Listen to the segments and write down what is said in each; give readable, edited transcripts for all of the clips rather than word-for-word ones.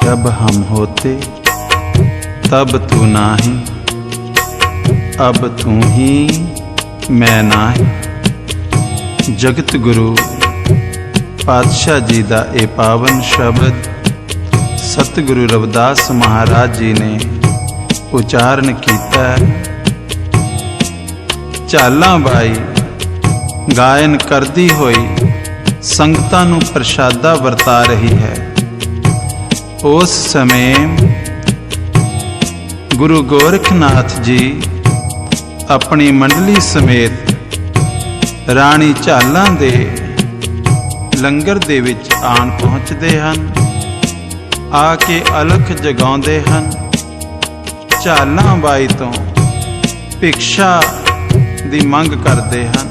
जब हम होते तब तू नाही, अब तू ही मैं नाही। जगत गुरु पातशाह जी का यह पावन शब्द सतगुरु रविदास महाराज जी ने उचारण किया। झालां बाई गायन करदी होई संगतां नूं प्रसादा वरता रही है। उस समय गुरु गोरखनाथ जी अपनी मंडली समेत राणी झालां दे लंगर दे विच आन पहुँचते हैं, आके अलख जगाउंदे हैं। झालां बाई तो भिक्षा दी मंग करते हैं।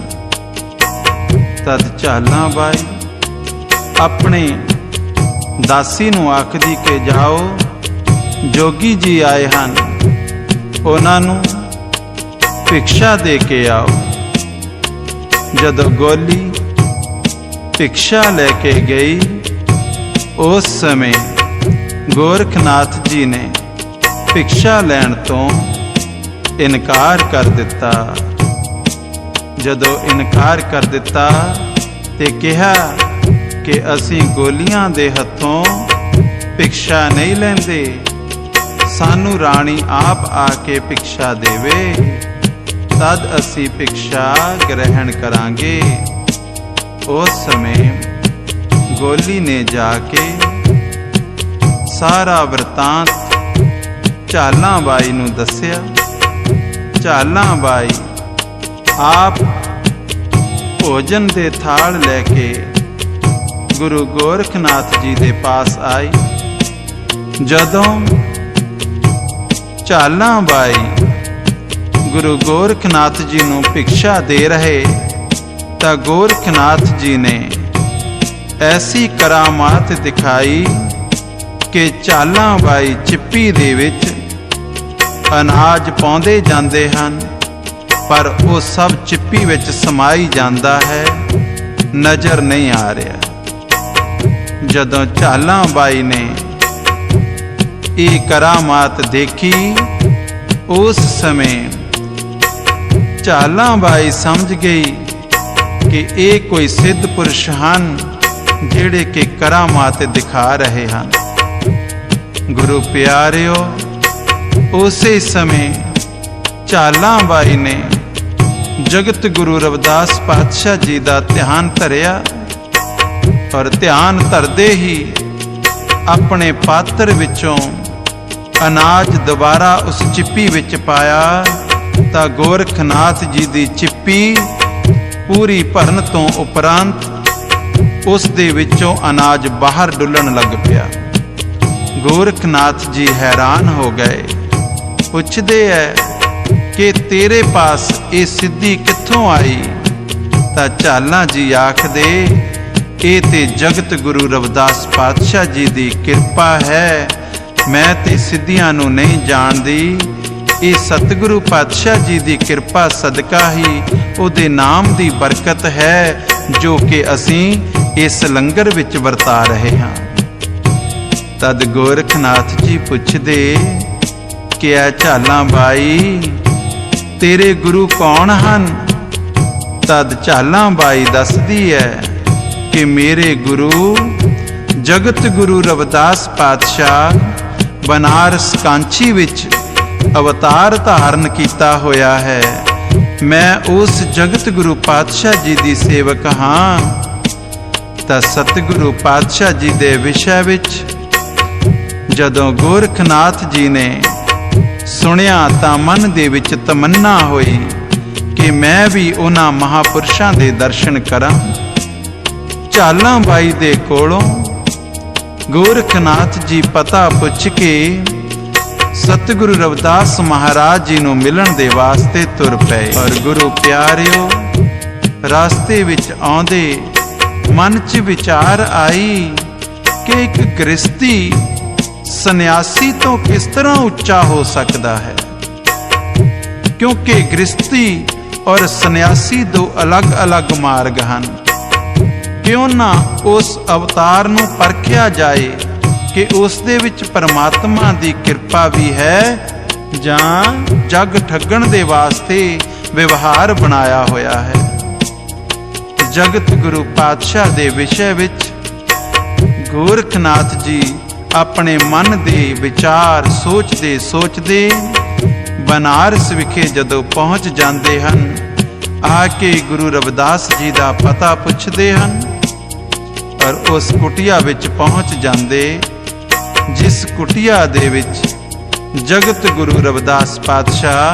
तद झालां बाई अपने दासी नूं आखदी के जाओ जोगी जी आए हैं, उन्हां नूं भिक्षा दे के आओ। जदों गोली भिक्षा लेके गई, उस समय गोरखनाथ जी ने भिक्षा लैण तो इनकार कर दिता। जदों इनकार कर दिता ते कहा कि असी गोलियां दे हथों भिक्षा नहीं लेंदे, सानू राणी आप आके भिक्षा देवे तद असी भिक्षा ग्रहण करांगे। उस समय गोली ने जाके सारा वरतांत झालां बाई नूं दस्या। झालां बाई आप भोजन दे थाल लैके गुरु गोरखनाथ जी दे पास आई। जदों झालां बाई गुरु गोरखनाथ जी नूं भिक्षा दे रहे तां गोरखनाथ जी ने ऐसी करामात दिखाई कि झालां बाई चिप्पी दे विच अनाज पाउंदे जांदे हन, पर वो सब चिप्पी विच समाई जांदा है, नज़र नहीं आ रहा। जदों झालां बाई ने ये करामात देखी, उस समय झालां बाई समझ गई कि ये कोई सिद्ध पुरुष हन जेड़े के करामात दिखा रहे हैं। गुरु प्यारिओ, उसे समय झालां बाई ने जगत गुरु रविदास पातशाह जी का ध्यान धरिया और ध्यान धरदे ही अपने पात्र विचों अनाज दोबारा उस चिप्पी विच पाया तां गोरखनाथ जी दी चिप्पी पूरी भरन तो उपरंत उस दे विचों अनाज बाहर डुलन लग पिया। गोरखनाथ जी हैरान हो गए, पुछदे है कि तेरे पास ये सिद्धि कित्थों आई? तां झालां जी आखदे ये ते जगत गुरु रविदास पातशाह जी दी किरपा है, मैं ते सिद्धियां नूं नहीं जानदी। ये सतगुरु पातशाह जी दी किरपा सदका ही उहदे नाम दी बरकत है जो कि असीं इस लंगर विच वरता रहे हां। तद गोरखनाथ जी पुछदे कि ऐ झालां बाई तेरे गुरु कौन हन? तद झालां बाई दसदी है कि मेरे गुरु जगत गुरु रविदास पातशाह बनारस कांची विच अवतार धारण किया होया है। मैं उस जगत गुरु पातशाह जी दी सेवक हाँ। तां सतगुरु पातशाह जी दे विषय विच जदों गोरखनाथ जी ने सुनिया तां मन दे विच तमन्ना होई कि मैं भी उन्हां महापुरुषां दे दर्शन करां। झालां बाई दे कोलों गोरखनाथ जी पता पुछ के सतगुरु रविदास महाराज जी नूं मिलन दे वास्ते तुर पए। और गुरु प्यारिओ, रास्ते विच आउंदे मन च विचार आई कि एक गृहस्थी सन्यासी तो किस तरह उच्चा हो सकता है, क्योंकि गृहस्थी और सन्यासी दो अलग अलग मार्ग हैं। क्यों ना उस अवतार नूं परखिया जाए कि उस दे विच परमात्मा दी किरपा भी है जां जग ठगण दे वास्ते व्यवहार बनाया होया है। जगत गुरु पातशाह दे विषय विच गोरखनाथ जी अपने मन दे विचार सोचते बनारस विखे जदों पहुँच जाते हैं, आके गुरु रविदास जी का पता पुछते हैं और उस कुटिया विच पहुँच जाते जिस कुटिया दे विच जगत गुरु रविदास पातशाह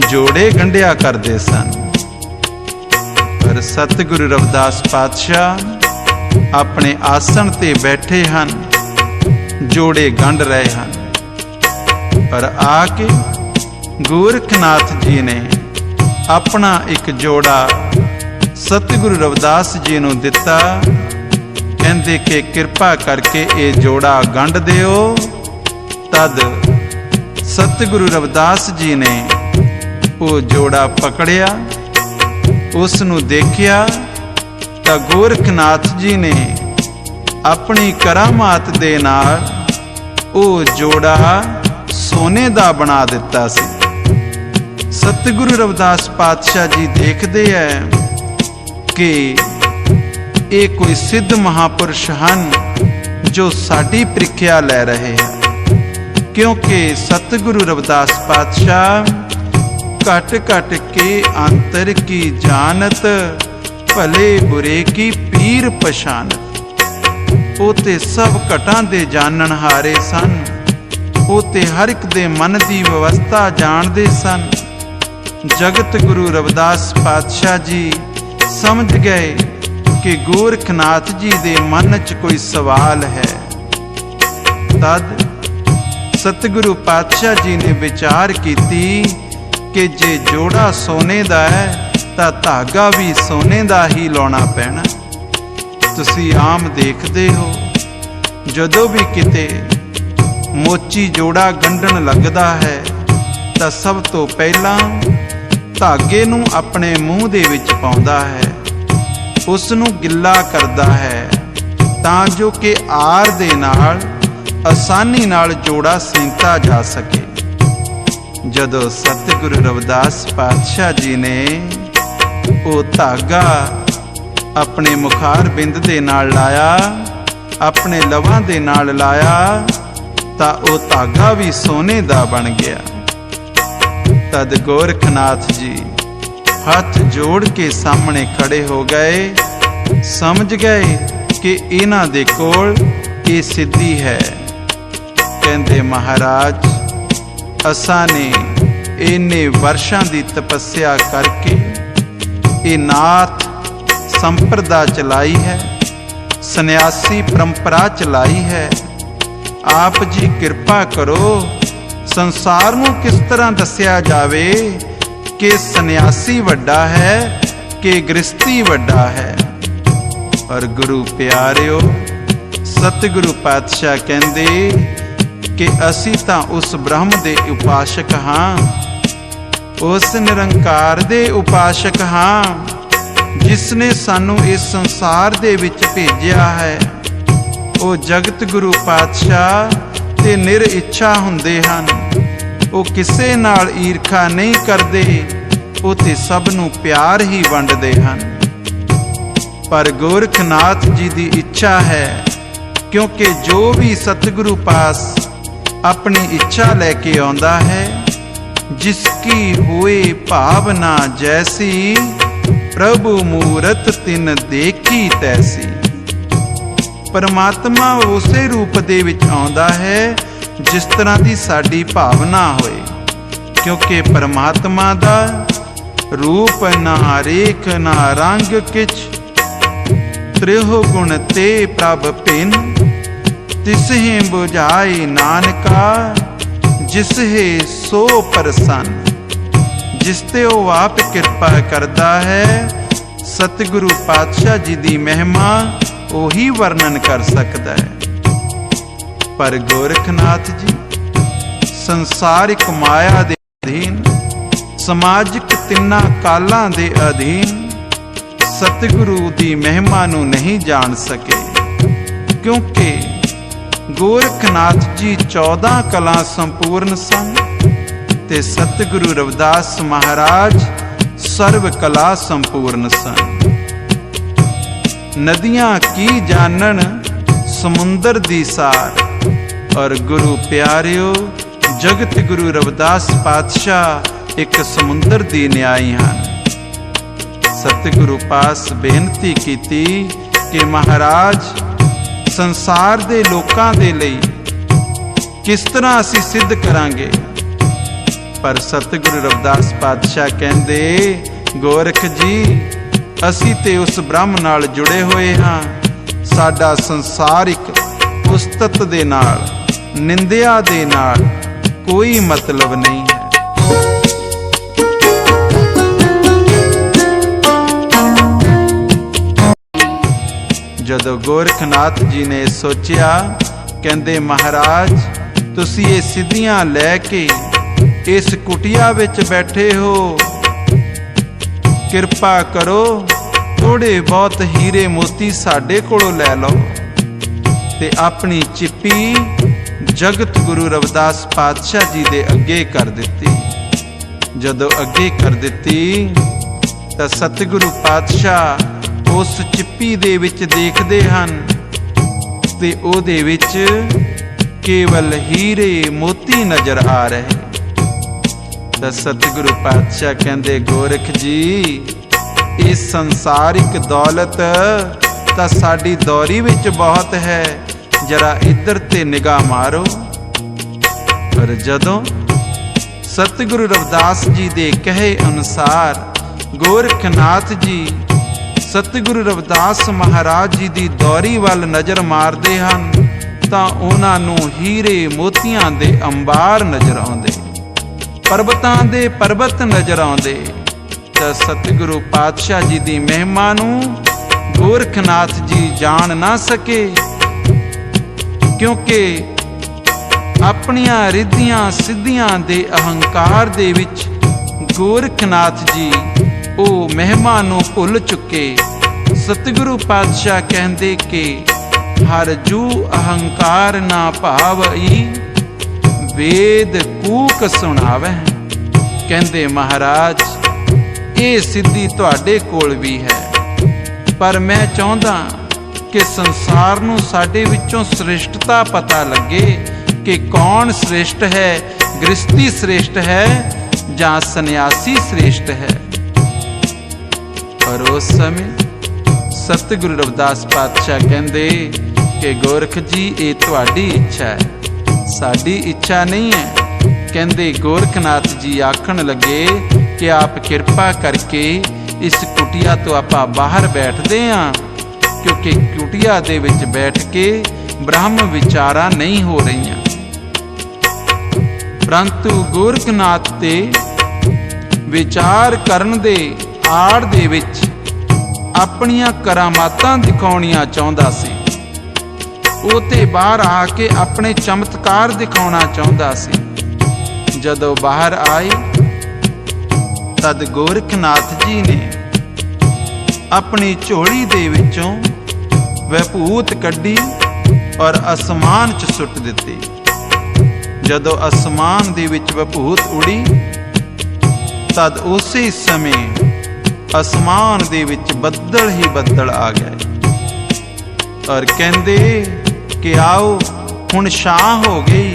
जोड़े गंढिया करते सन। पर सतगुरु रविदास पातशाह अपने आसन ते बैठे हैं, जोड़े गंढ रहे हैं। पर आके गोरखनाथ जी ने अपना एक जोड़ा सतगुरु रविदास जी नूं दिता, कहंदे कि किरपा करके ये जोड़ा गंढ दिओ। तद सतगुरु रविदास जी ने वो जोड़ा पकड़िया, उस नूं देखिया तां गोरखनाथ जी ने अपनी करामात दे नाल वो जोड़ा सोने दा बना दिता सी। सतगुरु रविदास पातशाह जी देखते हैं कि ये कोई सिद्ध महापुरुष हैं जो साडी प्रीख्या ले रहे हैं, क्योंकि सतगुरु रविदास पातशाह घट घट के अंतर की जानत, भले बुरे की पीर पछानत। वो ते सब घटां दे जानन हारे सन, वो ते हर एक दे मन की व्यवस्था जानते सन। जगत गुरु रविदास पातशाह जी समझ गए कि गोरखनाथ जी दे मन च कोई सवाल है। तद सतगुरु पातशाह जी ने विचार कीती कि जे जोड़ा सोने दा है तां धागा भी सोने दा ही लाउणा पैना। तुसी आम देखते हो जदों भी किते मोची जोड़ा गंढण लगदा है तां सब तो पहला धागे नूं अपने मूँह दे विच पाउंदा है, उस नूं गिल्ला करदा है तां जो कि आर दे नाल आसानी नाल जोड़ा सींता जा सके। जदों सतगुरु रविदास पातशाह जी ने वो धागा अपने मुखार बिंद दे नाल लाया, अपने लवां दे नाल लाया, तां वो धागा भी सोने दा बन गया। तद गोरखनाथ जी हाथ जोड़ के सामने खड़े हो गए, समझ गए कि इन्हां दे कोल ये सिद्धि है। कहंदे महाराज असां ने इन्ने वर्षां दी तपस्या करके ये नाथ संप्रदा चलाई है, सन्यासी परंपरा चलाई है। आप जी कृपा करो, संसार नूं किस तरह दस्या जावे कि सन्यासी वड्डा है कि गृहस्थी वड्डा है। और गुरु प्यारिओ सतगुरु पातशाह कहंदे कि असी तां उस ब्रह्म दे उपासक हाँ, उस निरंकार दे उपासक हाँ जिसने सानू इस संसार दे विच भेजिया है। वो जगत गुरु पातशाह ते निर इच्छा हुंदे हन, वो किसे नाल ईरखा नहीं करदे, वो ते सब नू प्यार ही वंडदे हन। पर गोरखनाथ जी दी इच्छा है, क्योंकि जो भी सतगुरु पास अपनी इच्छा लेके आंदा है, जिसकी हुए भावना जैसी, प्रभु मूरत तिन देखी तैसी। परमात्मा उसे रूप दे विच आउंदा है जिस तरह की साडी भावना होए, क्योंकि परमात्मा दा रूप ना रेख ना रंग किछ, त्रिहो गुण ते प्रभ भिन, तिसहे बुझाए नानका, जिसहे सो प्रसन्न। जिसते वो आप कृपा करता है, सतगुरु पातशाह जी दी महिमा वही वर्णन कर सकता है। पर गोरखनाथ जी संसारिक माया दे अधीन, समाजिक तिन्ना कालां दे अधीन सतगुरु दी महिमा नूं नहीं जान सके, क्योंकि गोरखनाथ जी 14 कला संपूर्ण सन ते सतगुरु रविदास महाराज सर्व कला संपूर्ण सन। नदियां की जानन समुंदर दी सार, और गुरु प्यारिओ जगत गुरु रविदास पातशाह एक समुंदर दी न्याई हन। सतगुरु पास बेनती कीती कि महाराज संसार दे लोकां दे लई किस तरह असी सिद्ध करांगे। पर सतगुरु रविदास पातशाह कहंदे, गोरख जी असी ते उस ब्रह्म नाल जुड़े होए हां, साडा संसारिक उस्तत दे नाल निंदिया दे नाल कोई मतलब नहीं है। जदों गोरखनाथ जी ने सोचिया, कहंदे महाराज तुसी ये सिद्धियां लैके इस कुटिया विच बैठे हो, किरपा करो थोड़े बहुत हीरे मोती साडे कोलों लै लो। ते अपनी चिप्पी जगत गुरु रविदास पातशाह जी दे अगे कर दिती। जदों अगे कर दिती तां सतगुरु पातशाह उस चिप्पी दे विच देखदे हन ते ओहदे विच केवल हीरे मोती नजर आ रहे। तां सतगुरु पातशाह कहंदे, गोरख जी इस संसारिक दौलत तां साडी दौरी विच बहुत है, जरा इधर ते निगाह मारो। पर जदों सतगुरु रविदास जी दे कहे अनुसार गोरखनाथ जी सतगुरु रविदास महाराज जी दी दौरी वल नज़र मारदे हन तां उन्हां नूं हीरे मोतियां दे अंबार नज़र आउंदे, पर्वतां दे पर्वत नज़र आउंदे। तां सतगुरु पातशाह जी दी महिमा नूं गोरखनाथ जी जान ना सके, क्योंकि अपनियां रिद्धियां सिद्धियां दे अहंकार दे विच गोरखनाथ जी ओ महिमा नूं भुल चुके। सतगुरु पातशाह कहंदे कि हर जू अहंकार ना भावई, वेद कूक सुनावे। कहंदे महाराज ये सिद्धि तुहाडे कोल भी है, पर मैं चाहुंदा कि संसार नूं साडे विचों श्रेष्ठता पता लगे कि कौन श्रेष्ठ है, गृहस्थी श्रेष्ठ है जां सन्यासी श्रेष्ठ है। और उस समय सतगुरु रविदास पातशाह कहंदे कि गोरख जी ये तुहाडी इच्छा है, साडी इच्छा नहीं है। कहंदे गोरखनाथ जी आखण लगे कि आप किरपा करके इस कुटिया तो आपां बाहर बैठदे हां, क्योंकि कुटिया दे विच बैठ के ब्रह्म विचारा नहीं हो रही। परंतु गोरखनाथ ते विचार करन दे आड़ दे विच अपनियां करामातां दिखाउणियां चाहुंदा सी। ਉਹ ਤੇ ਬਾਹਰ ਆ ਕੇ ਆਪਣੇ ਚਮਤਕਾਰ ਦਿਖਾਉਣਾ ਚਾਹੁੰਦਾ ਸੀ। ਜਦੋਂ ਬਾਹਰ ਆਏ ਤਦ ਗੋਰਖਨਾਥ ਜੀ ਨੇ ਆਪਣੀ ਝੋਲੀ ਦੇ ਵਿੱਚੋਂ ਵਿਭੂਤ ਕੱਢੀ ਔਰ ਅਸਮਾਨ 'ਚ ਸੁੱਟ ਦਿੱਤੀ। ਜਦੋਂ ਅਸਮਾਨ ਦੇ ਵਿੱਚ ਵਿਭੂਤ ਉੜੀ ਤਦ ਉਸੇ ਸਮੇਂ ਅਸਮਾਨ ਦੇ ਵਿੱਚ ਬੱਦਲ ਹੀ ਬੱਦਲ ਆ ਗਏ ਔਰ ਕਹਿੰਦੇ कि आओ हुण छां हो गई,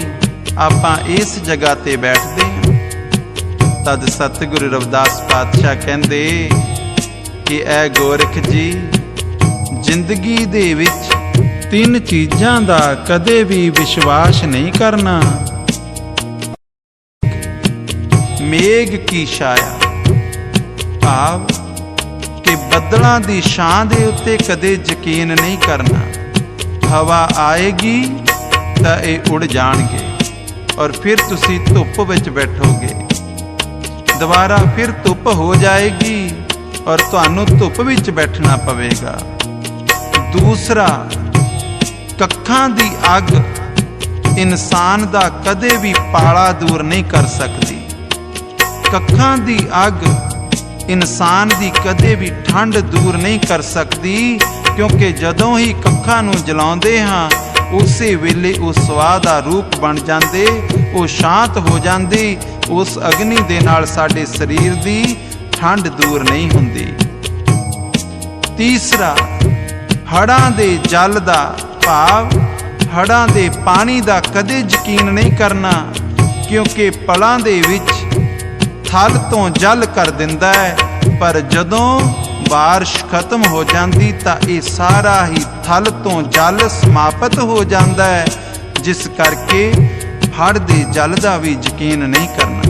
आपां इस जगह ते बैठदे हां। तद सतगुरु रविदास पातशाह कहंदे कि ऐ गोरख जी, जिंदगी दे विच तीन चीज़ां दा कदे भी विश्वास नहीं करना। मेघ की छाया भाव कि बदलां दी छां दे उत्ते कदे यकीन नहीं करना। हवा आएगी तो ये उड़ जाएंगे और फिर तुसी धुप विच बैठोगे, दोबारा फिर धुप हो जाएगी और तुहानू धुप विच बैठना पवेगा। दूसरा, कक्खां दी अग इंसान दा कदे भी पाला दूर नहीं कर सकती। कक्खां दी अग इंसान दी कदे भी ठंड दूर नहीं कर सकती, क्योंकि जदों ही कक्खां नूं जलाउंदे हां ਉਸੇ ਵੇਲੇ ਉਹ ਸਵਾਹ ਦਾ ਰੂਪ ਬਣ ਜਾਂਦੇ, ਉਹ ਸ਼ਾਂਤ ਹੋ ਜਾਂਦੀ। ਉਸ ਅਗਨੀ ਦੇ ਨਾਲ ਸਾਡੇ ਸਰੀਰ ਦੀ ਠੰਡ ਦੂਰ ਨਹੀਂ ਹੁੰਦੀ। ਤੀਸਰਾ, ਹੜ੍ਹਾਂ ਦੇ ਜਲ ਦਾ ਭਾਵ ਹੜ੍ਹਾਂ ਦੇ ਪਾਣੀ ਦਾ ਕਦੇ ਯਕੀਨ ਨਹੀਂ ਕਰਨਾ, ਕਿਉਂਕਿ ਪਲਾਂ ਦੇ ਵਿੱਚ ਥਲ ਤੋਂ ਜਲ ਕਰ ਦਿੰਦਾ ਹੈ, ਪਰ ਜਦੋਂ ਬਾਰਿਸ਼ ਖਤਮ ਹੋ ਜਾਂਦੀ ਤਾਂ ਇਹ ਸਾਰਾ ਹੀ ਥਲ ਤੋਂ ਜਲ ਸਮਾਪਤ ਹੋ ਜਾਂਦਾ ਹੈ, ਜਿਸ ਕਰਕੇ ਹੜ੍ਹ ਦੇ ਜਲ ਦਾ ਵੀ ਯਕੀਨ ਨਹੀਂ ਕਰਨਾ,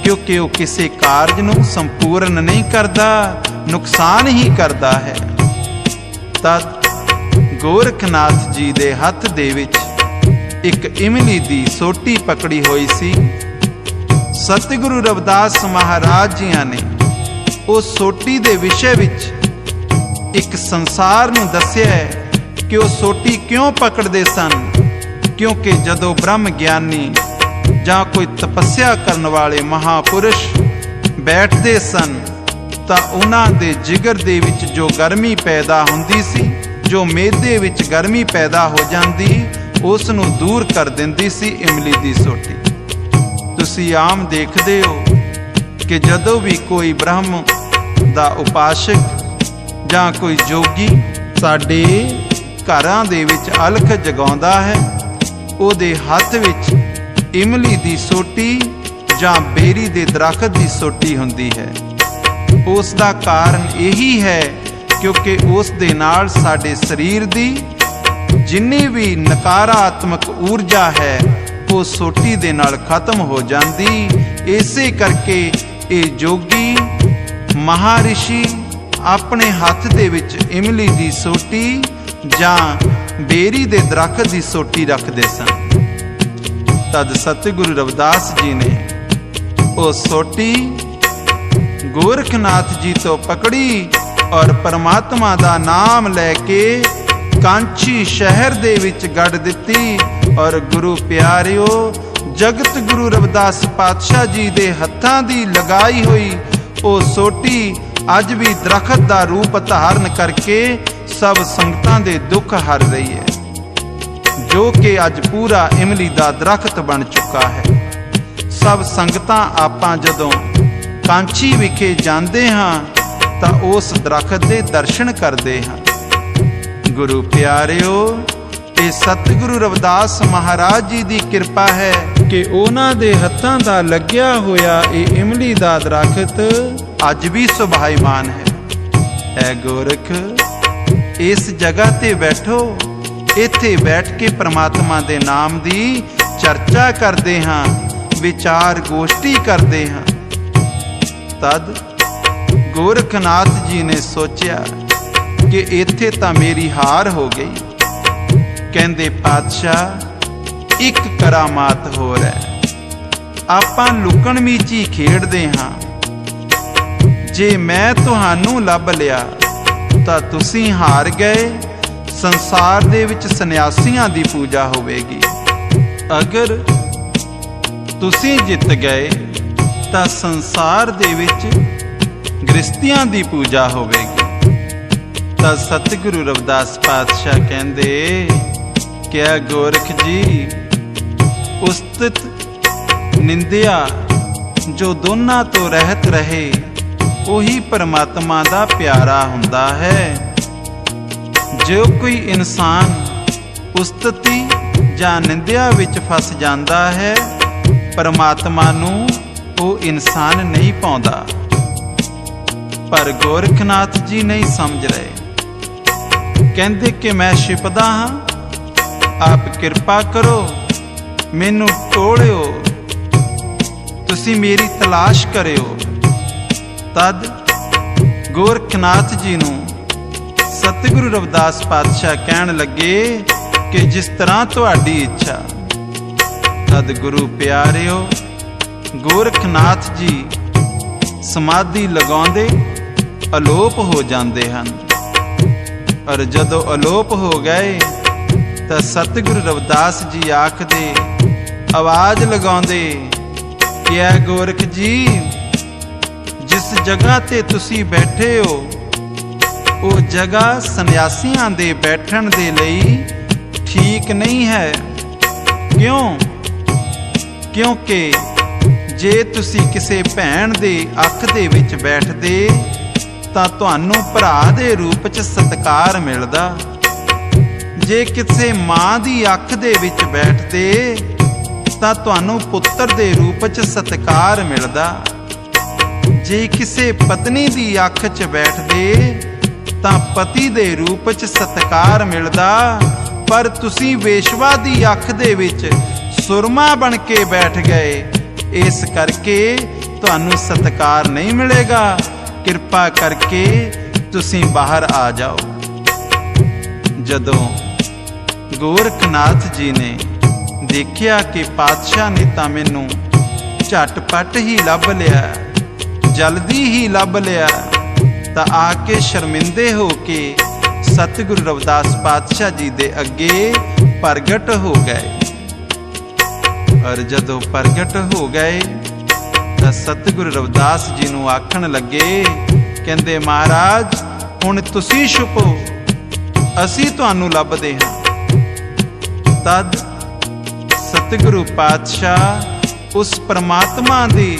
ਕਿਉਂਕਿ ਉਹ ਕਿਸੇ ਕਾਰਜ ਨੂੰ ਸੰਪੂਰਨ ਨਹੀਂ ਕਰਦਾ, ਨੁਕਸਾਨ ਹੀ ਕਰਦਾ ਹੈ। ਤਦ ਗੋਰਖਨਾਥ ਜੀ ਦੇ ਹੱਥ ਦੇ ਵਿੱਚ ਇੱਕ ਇਮਲੀ ਦੀ ਸੋਟੀ ਪਕੜੀ ਹੋਈ ਸੀ। ਸਤਿਗੁਰੂ ਰਵਿਦਾਸ ਮਹਾਰਾਜ ਜੀਆਂ ਨੇ ਉਸ ਸੋਟੀ ਦੇ ਵਿਸ਼ੇ ਵਿੱਚ ਇੱਕ ਸੰਸਾਰ ਨੂੰ ਦੱਸਿਆ ਹੈ ਕਿ ਉਹ ਸੋਟੀ ਕਿਉਂ ਪਕੜਦੇ ਸਨ, ਕਿਉਂਕਿ ਜਦੋਂ ਬ੍ਰਹਮ ਗਿਆਨੀ ਜਾਂ ਕੋਈ ਤਪੱਸਿਆ ਕਰਨ ਵਾਲੇ ਮਹਾਪੁਰਸ਼ ਬੈਠਦੇ ਸਨ ਤਾਂ ਉਹਨਾਂ ਦੇ ਜਿਗਰ ਦੇ ਵਿੱਚ ਜੋ ਗਰਮੀ ਪੈਦਾ ਹੁੰਦੀ ਸੀ, ਜੋ ਮੇਦੇ ਵਿੱਚ ਗਰਮੀ ਪੈਦਾ ਹੋ ਜਾਂਦੀ, ਉਸ ਨੂੰ ਦੂਰ ਕਰ ਦਿੰਦੀ ਸੀ ਇਮਲੀ ਦੀ ਸੋਟੀ। ਤੁਸੀਂ ਆਮ ਦੇਖਦੇ ਹੋ ਕਿ ਜਦੋਂ ਵੀ ਕੋਈ ਬ੍ਰਹਮ ਦਾ ਉਪਾਸ਼ਕ ਜਾਂ ਕੋਈ ਜੋਗੀ ਸਾਡੇ ਘਰਾਂ ਦੇ ਵਿੱਚ ਅਲਖ ਜਗਾਉਂਦਾ ਹੈ, ਉਹਦੇ ਹੱਥ ਵਿੱਚ ਇਮਲੀ ਦੀ ਸੋਟੀ ਜਾਂ ਬੇਰੀ ਦੇ ਦਰਖਤ ਦੀ ਸੋਟੀ ਹੁੰਦੀ ਹੈ। ਉਸ ਦਾ ਕਾਰਨ ਇਹੀ ਹੈ ਕਿਉਂਕਿ ਉਸ ਦੇ ਨਾਲ ਸਾਡੇ ਸਰੀਰ ਦੀ ਜਿੰਨੀ ਵੀ ਨਕਾਰਾਤਮਕ ਊਰਜਾ ਹੈ ਉਹ ਸੋਟੀ ਦੇ ਨਾਲ ਖਤਮ ਹੋ ਜਾਂਦੀ। ਇਸੇ ਕਰਕੇ ਇਹ ਜੋਗੀ ਮਹਾਰਿਸ਼ੀ ਆਪਣੇ ਹੱਥ ਦੇ ਵਿੱਚ ਇਮਲੀ ਦੀ ਸੋਟੀ ਜਾਂ ਬੇਰੀ ਦੇ ਦਰਖਤ ਦੀ ਸੋਟੀ ਰੱਖਦੇ ਸਨ। ਤਦ ਸਤਿਗੁਰੂ ਰਵਿਦਾਸ ਜੀ ਨੇ ਉਹ ਸੋਟੀ ਗੋਰਖਨਾਥ ਜੀ ਤੋਂ ਪਕੜੀ ਔਰ ਪਰਮਾਤਮਾ ਦਾ ਨਾਮ ਲੈ ਕੇ ਕਾਂਚੀ ਸ਼ਹਿਰ ਦੇ ਵਿੱਚ ਗੱਡ ਦਿੱਤੀ। ਔਰ ਗੁਰੂ ਪਿਆਰਿਓ, ਜਗਤ ਗੁਰੂ ਰਵਿਦਾਸ ਪਾਤਸ਼ਾਹ ਜੀ ਦੇ ਹੱਥਾਂ ਦੀ ਲਗਾਈ ਹੋਈ ਉਹ ਸੋਟੀ ਅੱਜ ਵੀ ਦਰਖਤ ਦਾ ਰੂਪ ਧਾਰਨ ਕਰਕੇ ਸਭ ਸੰਗਤਾਂ ਦੇ ਦੁੱਖ ਹਰ ਰਹੀ ਹੈ, ਜੋ ਕਿ ਅੱਜ ਪੂਰਾ ਇਮਲੀ ਦਾ ਦਰਖਤ ਬਣ ਚੁੱਕਾ ਹੈ। ਸਭ ਸੰਗਤਾਂ ਆਪਾਂ ਜਦੋਂ ਕਾਂਚੀ ਵਿਖੇ ਜਾਂਦੇ ਹਾਂ ਤਾਂ ਉਸ ਦਰਖਤ ਦੇ ਦਰਸ਼ਨ ਕਰਦੇ ਹਾਂ। ਗੁਰੂ ਪਿਆਰਿਓ, ਇਹ ਸਤਿਗੁਰੂ ਰਵਿਦਾਸ ਮਹਾਰਾਜ ਜੀ ਦੀ ਕਿਰਪਾ ਹੈ ਕਿ ਉਹਨਾਂ ਦੇ ਹੱਥਾਂ ਦਾ ਲੱਗਿਆ ਹੋਇਆ ਇਹ ਇਮਲੀ ਦਾ ਦਰਖਤ ਅੱਜ ਵੀ ਸੁਭਾਈਮਾਨ ਹੈ। ਐ ਗੋਰਖ, ਇਸ ਜਗ੍ਹਾ ਤੇ ਬੈਠੋ, ਇੱਥੇ ਬੈਠ ਕੇ ਪ੍ਰਮਾਤਮਾ ਦੇ ਨਾਮ ਦੀ ਚਰਚਾ ਕਰਦੇ ਹਾਂ, ਵਿਚਾਰ ਗੋਸ਼ਟੀ ਕਰਦੇ ਹਾਂ। ਤਦ ਗੋਰਖਨਾਥ ਜੀ ਨੇ ਸੋਚਿਆ ਕਿ ਇੱਥੇ ਤਾਂ ਮੇਰੀ ਹਾਰ ਹੋ ਗਈ। ਕਹਿੰਦੇ ਪਾਤਸ਼ਾਹ, ਇੱਕ ਕਰਾਮਾਤ ਹੋਰ ਹੈ। ਆਪਾਂ ਲੁਕਣ ਮੀਚੀ ਖੇਡਦੇ ਹਾਂ, ਜੇ ਮੈਂ ਤੁਹਾਨੂੰ ਲੱਭ ਲਿਆ ਤਾਂ ਤੁਸੀਂ ਹਾਰ ਗਏ। ਸੰਸਾਰ ਦੇ ਵਿੱਚ ਸੰਨਿਆਸੀਆਂ ਦੀ ਪੂਜਾ ਹੋਵੇਗੀ, ਅਗਰ ਤੁਸੀਂ ਜਿੱਤ ਗਏ ਤਾਂ ਸੰਸਾਰ ਦੇ ਵਿੱਚ ਗ੍ਰਸਤੀਆਂ ਦੀ ਪੂਜਾ ਹੋਵੇਗੀ। ਤਾਂ ਸਤਿਗੁਰੂ ਰਵਿਦਾਸ ਪਾਤਸ਼ਾਹ ਕਹਿੰਦੇ ਕਿ ਗੋਰਖ ਜੀ, ਉਸਤਤ ਨਿੰਦਿਆ ਜੋ ਦੋਨਾਂ ਤੋਂ ਰਹਿਤ ਰਹੇ, ਉਹੀ ਪਰਮਾਤਮਾ ਦਾ ਪਿਆਰਾ ਹੁੰਦਾ ਹੈ। ਜੋ ਕੋਈ ਇਨਸਾਨ ਉਸਤਤੀ ਜਾਂ ਨਿੰਦਿਆ ਵਿੱਚ ਫਸ ਜਾਂਦਾ ਹੈ, ਪਰਮਾਤਮਾ ਨੂੰ ਉਹ ਇਨਸਾਨ ਨਹੀਂ ਪਾਉਂਦਾ। ਪਰ ਗੋਰਖਨਾਥ ਜੀ ਨਹੀਂ ਸਮਝ ਰਹੇ। ਕਹਿੰਦੇ ਕਿ ਮੈਂ ਛਿਪਦਾ ਹਾਂ, ਆਪ ਕਿਰਪਾ ਕਰੋ, ਮੈਨੂੰ ਟੋਲਿਓ, ਤੁਸੀਂ ਮੇਰੀ ਤਲਾਸ਼ ਕਰਿਓ। ਤਦ ਗੋਰਖਨਾਥ ਜੀ ਨੂੰ ਸਤਿਗੁਰੂ ਰਵਿਦਾਸ ਪਾਤਸ਼ਾਹ ਕਹਿਣ ਲੱਗੇ ਕਿ ਜਿਸ ਤਰ੍ਹਾਂ ਤੁਹਾਡੀ ਇੱਛਾ। ਤਦ ਗੁਰੂ ਪਿਆਰਿਓ, ਗੋਰਖਨਾਥ ਜੀ ਸਮਾਧੀ ਲਗਾਉਂਦੇ ਅਲੋਪ ਹੋ ਜਾਂਦੇ ਹਨ। ਔਰ ਜਦੋਂ ਅਲੋਪ ਹੋ ਗਏ ਤਾਂ ਸਤਿਗੁਰੂ ਰਵਿਦਾਸ ਜੀ ਆਖਦੇ, ਆਵਾਜ਼ ਲਗਾਉਂਦੇ ਕਿ ਐ ਗੋਰਖ ਜੀ, ਜਿਸ ਜਗ੍ਹਾ ਤੇ ਤੁਸੀਂ ਬੈਠੇ ਹੋ ਉਹ ਜਗ੍ਹਾ ਸੰਨਿਆਸੀਆਂ ਦੇ ਬੈਠਣ ਦੇ ਲਈ ठीक नहीं है। क्यों? क्योंकि जे तुसी किसे भैन दे अख दे विच बैठदे तां तुहानूं भरा दे रूप च सत्कार मिलदा। जे किसे मां दी अख दे विच बैठदे तां तुहानूं पुत्तर दे रूप च सत्कार मिलदा। जे किसे पत्नी दी अख च बैठदे तां पति दे रूप च सत्कार मिलदा। पर तुसी वेश्वा दी अख दे विच सुरमा बन के बैठ गए, इस करके तुहानूं सत्कार नहीं मिलेगा। किरपा करके तुसी बाहर आ जाओ। जदों गोरखनाथ जी ने देखिया कि पातशाह ने तां मैनूं झटपट ही लभ लिया, जल्दी ही लभ लिया, तां आके शर्मिंदे हो के सतगुरु रविदास पातशाह जी दे अगे प्रगट हो गए। और जदों प्रगट हो गए तां सतगुरु रविदास जी नूं आखण लगे, कहंदे महाराज हुण तुसीं छुपो, असीं तुहानूं लभदे हां। तद सतगुरु पातशाह उस परमात्मा दी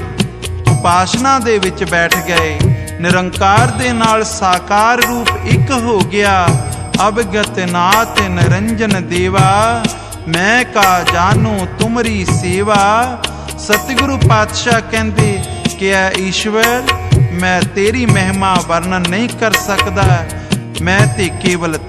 उपासना दे विच बैठ गए। निरंकार दे नाल साकार रूप एक हो गया। अवगत नाथ निरंजन देवा, मैं का जानू तुमरी सेवा। सतगुरु पातशाह कहंदे कि ईश्वर मैं तेरी महिमा वर्णन नहीं कर सकदा, मैं ते केवल